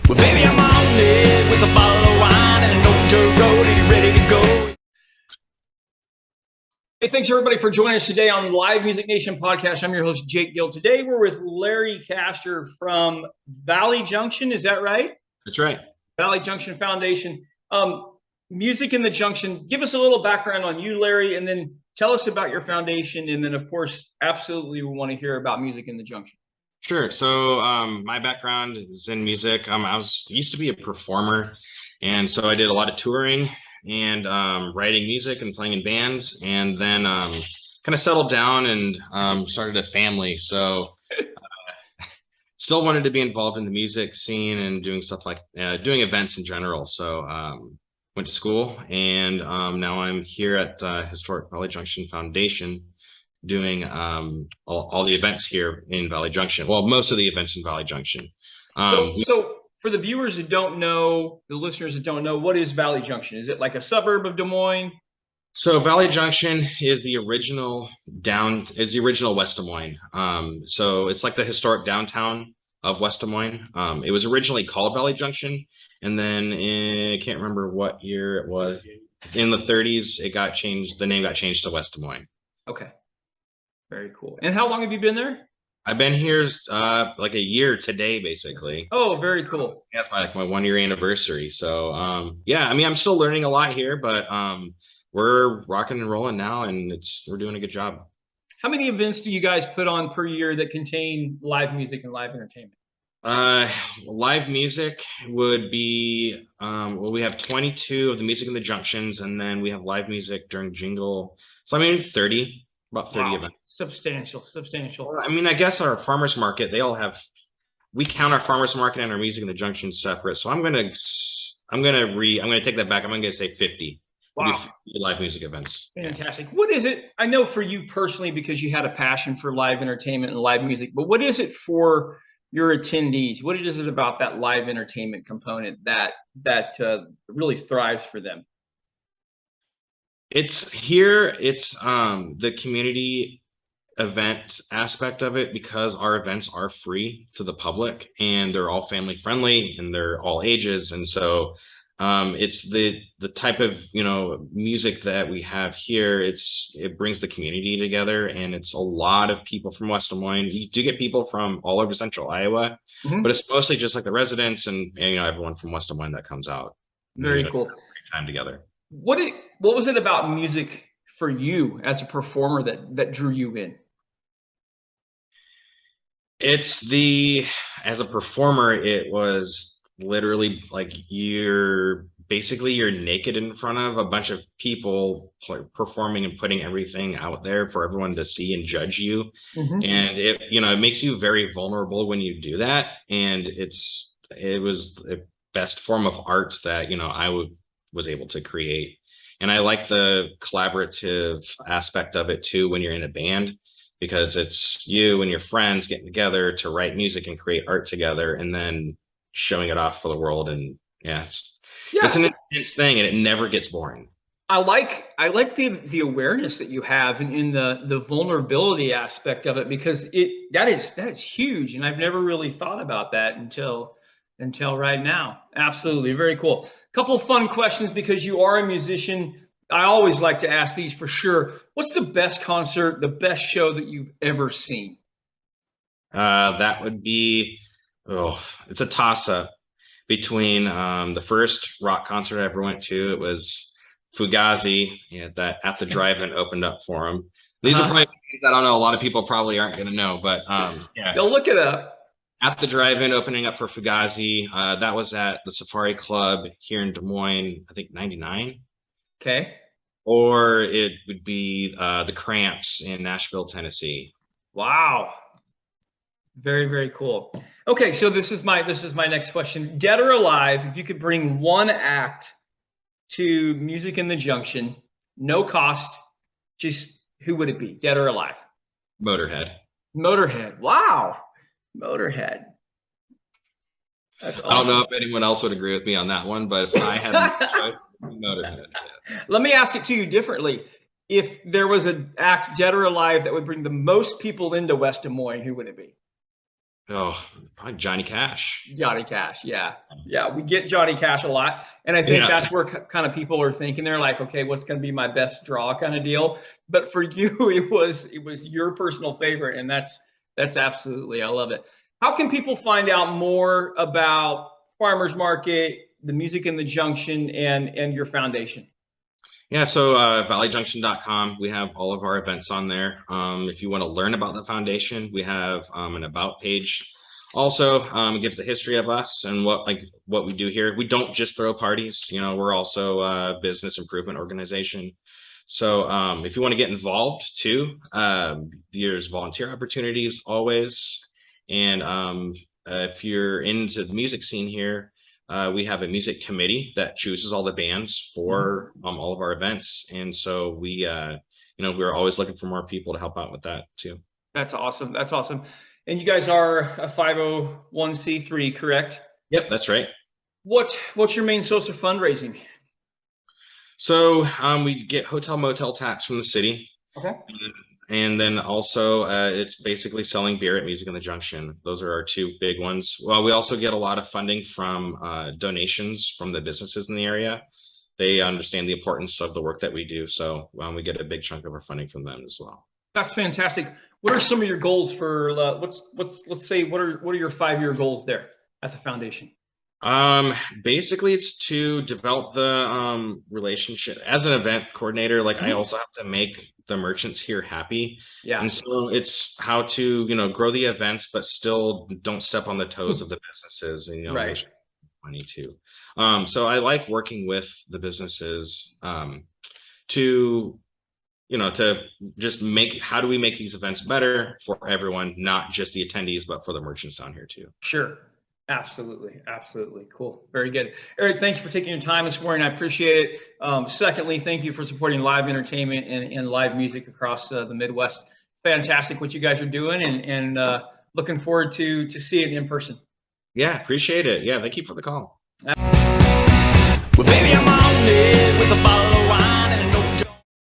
Well, baby, I'm on it with a bottle of wine and an old dirt road. Are you ready to go? Hey, thanks everybody for joining us today on Live Music Nation podcast. I'm your host, Jake Gill. Today we're with Larry Kaster from Valley Junction. Is that right? That's right. Valley Junction Foundation. Music in the Junction. Give us a little background on you, Larry, and then tell us about your foundation. And then, of course, absolutely we want to hear about Music in the Junction. Sure. So my background is in music. I used to be a performer, and so I did a lot of touring and writing music and playing in bands, and then kind of settled down and started a family. So still wanted to be involved in the music scene and doing stuff like doing events in general. So went to school, and now I'm here at Historic Valley Junction Foundation, doing all the events here in Valley Junction. Well, most of the events in Valley Junction. So for the viewers that don't know, the listeners that don't know, what is Valley Junction? Is it like a suburb of Des Moines? So Valley Junction is the original West Des Moines. So it's like the historic downtown of West Des Moines. It was originally called Valley Junction, and then I can't remember what year it was. In the 30s, it got changed. The name got changed to West Des Moines. Okay. Very cool. And how long have you been there? I've been here like a year today, basically. Oh, very cool. That's my 1-year anniversary. So yeah, I mean, I'm still learning a lot here, but we're rocking and rolling now, and we're doing a good job. How many events do you guys put on per year that contain live music and live entertainment? Live music would be well, we have 22 of the Music in the Junctions, and then we have live music during Jingle. So I mean, about 30 events. Substantial. Well, I mean, I guess our farmers market, we count our farmers market and our Music in the Junction separate. So I'm gonna take that back. I'm gonna say 50. Wow. 50 live music events. Fantastic. What is it? I know for you personally, because you had a passion for live entertainment and live music, but what is it for your attendees? What is it about that live entertainment component that really thrives for them? It's the community event aspect of it, because our events are free to the public and they're all family friendly and they're all ages. And so it's the type of music that we have here. It brings the community together, and it's a lot of people from West Des Moines. You do get people from all over central Iowa, but it's mostly just like the residents and everyone from West Des Moines that comes out. Very cool. Great time together. What was it about music for you as a performer that drew you in? As a performer, it was literally like you're naked in front of a bunch of people performing and putting everything out there for everyone to see and judge you. And it makes you very vulnerable when you do that. And it was the best form of art that I was able to create. And I like the collaborative aspect of it too when you're in a band, because it's you and your friends getting together to write music and create art together and then showing it off for the world. And it's an intense thing, and it never gets boring. I like the awareness that you have in the vulnerability aspect of it, because that is huge, and I've never really thought about that until right now. Absolutely. Very cool. Couple fun questions, because you are a musician. I always like to ask these for sure. What's the best concert, the best show that you've ever seen? That would be, it's a toss-up between the first rock concert I ever went to. It was Fugazi, that At the Drive-In opened up for them. These are probably things that I don't know, a lot of people probably aren't going to know, but They'll look it up. At the Drive-In opening up for Fugazi. That was at the Safari Club here in Des Moines, I think 99. Okay. Or it would be the Cramps in Nashville, Tennessee. Wow. Very, very cool. Okay, so this is my next question. Dead or alive, if you could bring one act to Music in the Junction, no cost, just who would it be? Dead or alive? Motorhead. Wow. Motorhead. That's awesome. I don't know if anyone else would agree with me on that one, but if I had Motorhead. Let me ask it to you differently. If there was an act, dead or alive, that would bring the most people into West Des Moines, who would it be? Oh, probably Johnny Cash. Johnny Cash, yeah. Yeah, we get Johnny Cash a lot. And I think Yeah. that's where kind of people are thinking. They're like, okay, what's going to be my best draw kind of deal? But for you, it was your personal favorite, and that's absolutely, I love it. How can people find out more about Farmers Market, the music in the Junction, and your foundation? Yeah, so valleyjunction.com, we have all of our events on there. If you want to learn about the foundation, we have an about page. Also, it gives the history of us and what we do here. We don't just throw parties, we're also a business improvement organization. So if you want to get involved too, there's volunteer opportunities always. And if you're into the music scene here, we have a music committee that chooses all the bands for all of our events, and so we're always looking for more people to help out with that too. That's awesome. That's awesome. And you guys are a 501c3, correct? Yep, that's right. What's your main source of fundraising? So we get hotel motel tax from the city. Okay. And then also it's basically selling beer at Music in the Junction. Those are our two big ones. Well, we also get a lot of funding from donations from the businesses in the area. They understand the importance of the work that we do. So we get a big chunk of our funding from them as well. That's fantastic. What are some of your goals for let's say what are your 5-year goals there at the foundation? Basically it's to develop the relationship as an event coordinator. Like I also have to make the merchants here happy. Yeah. And so it's how to, grow the events, but still don't step on the toes of the businesses and, right. Money too. So I like working with the businesses, to just how do we make these events better for everyone, not just the attendees, but for the merchants down here too. Sure. Absolutely. Absolutely. Cool. Very good. Eric, thank you for taking your time this morning. I appreciate it. Secondly, thank you for supporting live entertainment and live music across the Midwest. Fantastic what you guys are doing, and looking forward to seeing it in person. Yeah, appreciate it. Yeah, thank you for the call. Well, baby, I'm on it with a bottle of wine.